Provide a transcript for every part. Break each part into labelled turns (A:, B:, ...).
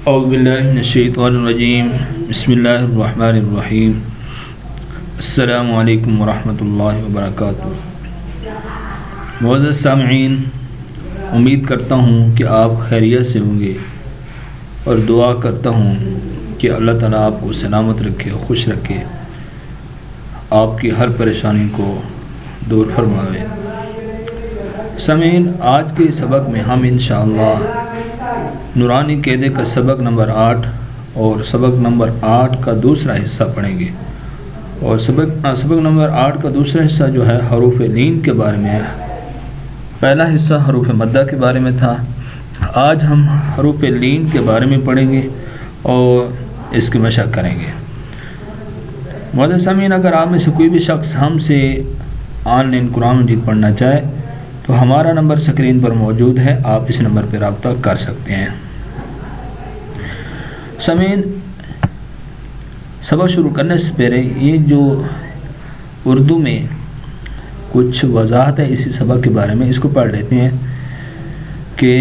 A: اعوذ باللہ من الشیطان الرجیم بسم اللہ الرحمن الرحیم السلام علیکم ورحمۃ اللہ وبرکاتہ۔ معزز سامعین، امید کرتا ہوں کہ آپ خیریت سے ہوں گے اور دعا کرتا ہوں کہ اللہ تعالیٰ آپ کو سلامت رکھے، خوش رکھے، آپ کی ہر پریشانی کو دور فرمائے۔ سامعین، آج کے سبق میں ہم انشاءاللہ نورانی قاعدے کا سبق نمبر 8 اور سبق نمبر 8 کا دوسرا حصہ پڑھیں گے، اور سبق نمبر 8 کا دوسرا حصہ جو ہے حروف لین کے بارے میں ہے۔ پہلا حصہ حروف مدہ کے بارے میں تھا، آج ہم حروف لین کے بارے میں پڑھیں گے اور اس کی مشق کریں گے۔ معزز سامعین، اگر آپ میں سے کوئی بھی شخص ہم سے آن لائن قرآن مجید پڑھنا چاہے تو ہمارا نمبر اسکرین پر موجود ہے، آپ اس نمبر پہ رابطہ کر سکتے ہیں۔ سامعین، سبق شروع کرنے سے پہلے یہ جو اردو میں کچھ وضاحت ہے اسی سبق کے بارے میں، اس کو پڑھ لیتے ہیں کہ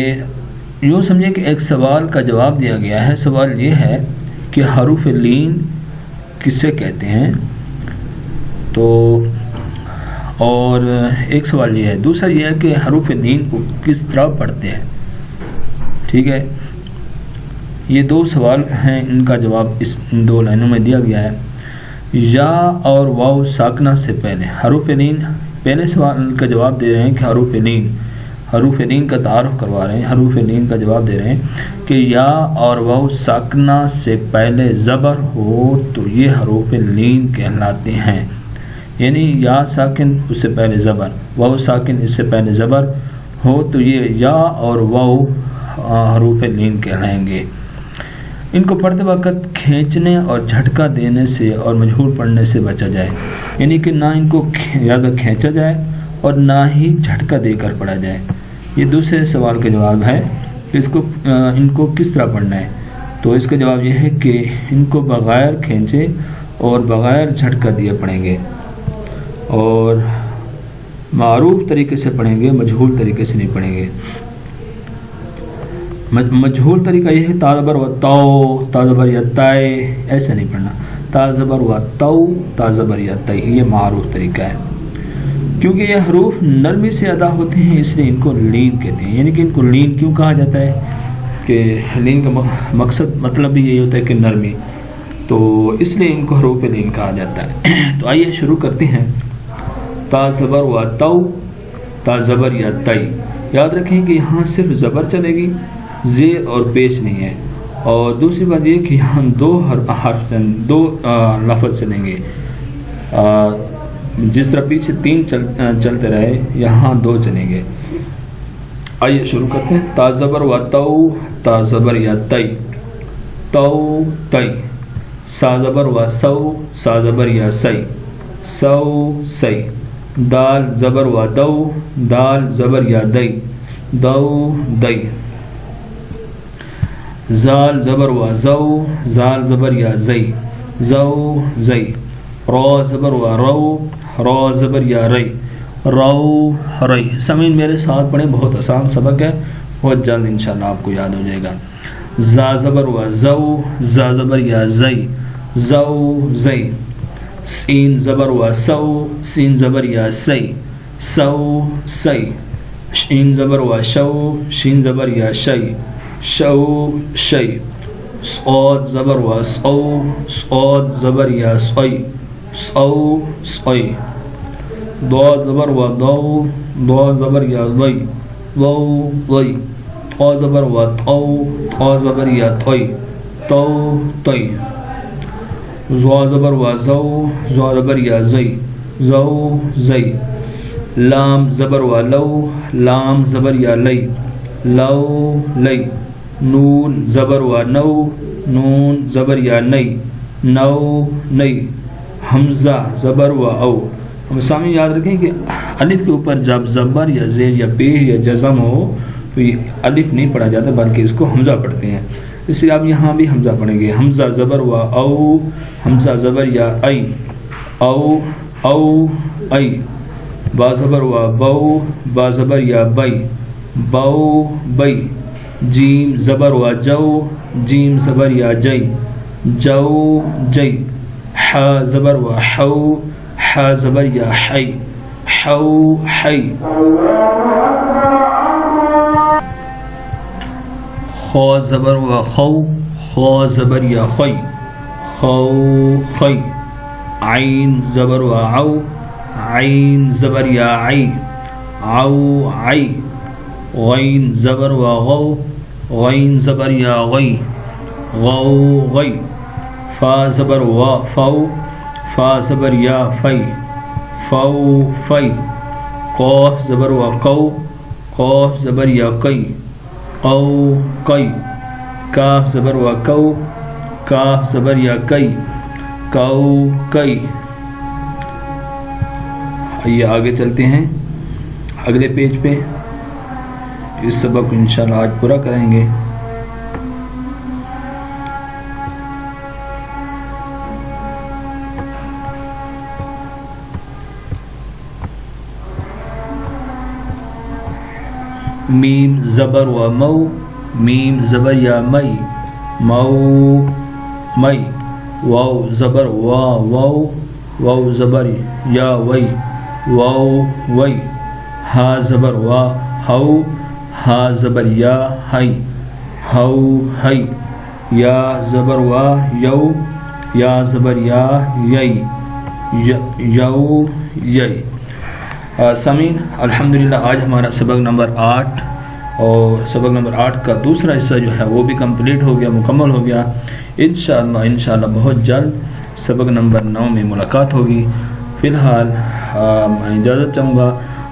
A: یوں سمجھے کہ ایک سوال کا جواب دیا گیا ہے۔ سوال یہ ہے کہ حروف لین کسے کہتے ہیں، تو اور ایک سوال یہ ہے، دوسرا یہ ہے کہ حروف لین کو کس طرح پڑھتے ہیں۔ ٹھیک ہے، یہ دو سوال ہیں، ان کا جواب ان دو لائنوں میں دیا گیا ہے۔ یا اور واو ساکنہ سے پہلے حروف لین، پہلے سوال کا جواب دے رہے ہیں کہ حروف لین کا تعارف کروا رہے ہیں، حروف لین کا جواب دے رہے ہیں کہ یا اور واو ساکنہ سے پہلے زبر ہو تو یہ حروف لین کہلاتے ہیں، یعنی یا ساکن اس سے پہلے زبر، واو ساکن اس سے پہلے زبر ہو تو یہ یا اور واو حروف لین کہلائیں گے۔ ان کو پڑھتے وقت کھینچنے اور جھٹکا دینے سے اور مجہور پڑھنے سے بچا جائے، یعنی کہ نہ ان کو زیادہ کھینچا جائے اور نہ ہی جھٹکا دے کر پڑھا جائے۔ یہ دوسرے سوال کا جواب ہے کہ ان کو کس طرح پڑھنا ہے، تو اس کا جواب یہ ہے کہ ان کو بغیر کھینچے اور بغیر جھٹکا دیے پڑھیں گے، اور معروف طریقے سے پڑھیں گے، مجہول طریقے سے نہیں پڑھیں گے۔ مجہول طریقہ یہ ہے تا زبر و تو، تا زبر یا تائے، ایسے نہیں پڑھنا، تا زبر و تو، تا زبر یا تائی، یہ معروف طریقہ ہے۔ کیونکہ یہ حروف نرمی سے ادا ہوتے ہیں اس لیے ان کو لین کہتے ہیں، یعنی کہ ان کو لین کیوں کہا جاتا ہے کہ لین کا مطلب بھی یہی ہوتا ہے کہ نرمی، تو اس لیے ان کو حروف لین کہا جاتا ہے۔ تو آئیے شروع کرتے ہیں۔ تا زبر و تو، تا زبر یا تائی، یاد رکھیں کہ یہاں صرف زبر چلے گی، زیر اور پیش نہیں ہے، اور دوسری بات یہ کہ یہاں دو لفظ چلیں گے، جس طرح پیچھے 3 چلتے رہے یہاں 2 چلیں گے۔ آئیے شروع کرتے ہیں۔ تا زبر و تو، تا زبر یا تئی، تو تئی، سا زبر و سو، سا زبر یا سی، سو سی، دال زبر و دو، دال زبر یا دئی، دو دئی، زال زبر و زو، زال زبر یا زئی، زو زئی، رو زبر و رو، رو زبر یا رئی، رو رئی۔ سامعین میرے ساتھ پڑھیں، بہت آسان سبق ہے، بہت جلد انشاءاللہ آپ کو یاد ہو جائے گا۔ زا زبر و زو، زا زبر یا زئی، زو زئی، سین زبر و سو، سین زبر یا سی، سو سی، شین زبر و شو، شین زبر یا شی، شو شی، صاد زبر و سو، صاد زبر یا سوئی، سو سوئی، ضاد زبر و دو، ضاد زبر یا ضئی، ضو ضئی، طا زبر و تو، طا زبر یا طئی، تو طئی، زوا زبر و زو، زوا زبر یا زئی، زو زئی، لام زبر و لو، لام زبر یا لئی، لو لئی، نون زبر و نو، نون زبر یا نئی، نو نئی، حمزہ زبر و او۔ ہم سامنے یاد رکھیں کہ الف کے اوپر جب زبر یا زیر یا پیش یا جزم ہو تو یہ الف نہیں پڑھا جاتا بلکہ اس کو حمزہ پڑھتے ہیں، اس لیے آپ یہاں بھی حمزہ پڑھیں گے۔ حمزہ زبر و او، حمزہ زبر یا ای، او او ای، با زبر و بو، با زبر یا بئی، بو بئی، جیم زبر و جو جیم زبر یا جی جو جی ح زبر و حو ح زبر یا حی حو حی خا زبر و خو خا زبر یا خی خو خی عین زبر و عو عین زبر یا عی عو عی غین زبر و غو غین زبر یا غی غو غی فا زبر و فو فا زبر یا فی فو فی قاف زبر و قو قاف زبر یا قی قو قی کاف زبر و کو کاف زبر یا قی کو قی. آئیے آگے چلتے ہیں اگلے پیج پہ. اس سبق کو انشاءاللہ آج پورا کریں گے. میم زبر و مو میم زبر یا مئی مو مئی واو زبر وا واو واو زبر یا وی واو وی ہا زبر وا ہو ہا زبر یا ہی ہو ہی یا زبر وا یو یا زبر یا یئی یو یئی. سامعین الحمدللہ آج ہمارا سبق نمبر 8 اور سبق نمبر 8 کا دوسرا حصہ جو ہے وہ بھی کمپلیٹ ہو گیا, مکمل ہو گیا. انشاءاللہ بہت جلد سبق نمبر 9 میں ملاقات ہوگی. فی الحال میں اجازت چاہوں گا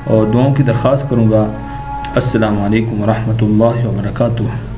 A: اور دعاؤں کی درخواست کروں گا. السلام علیکم ورحمۃ اللہ وبرکاتہ.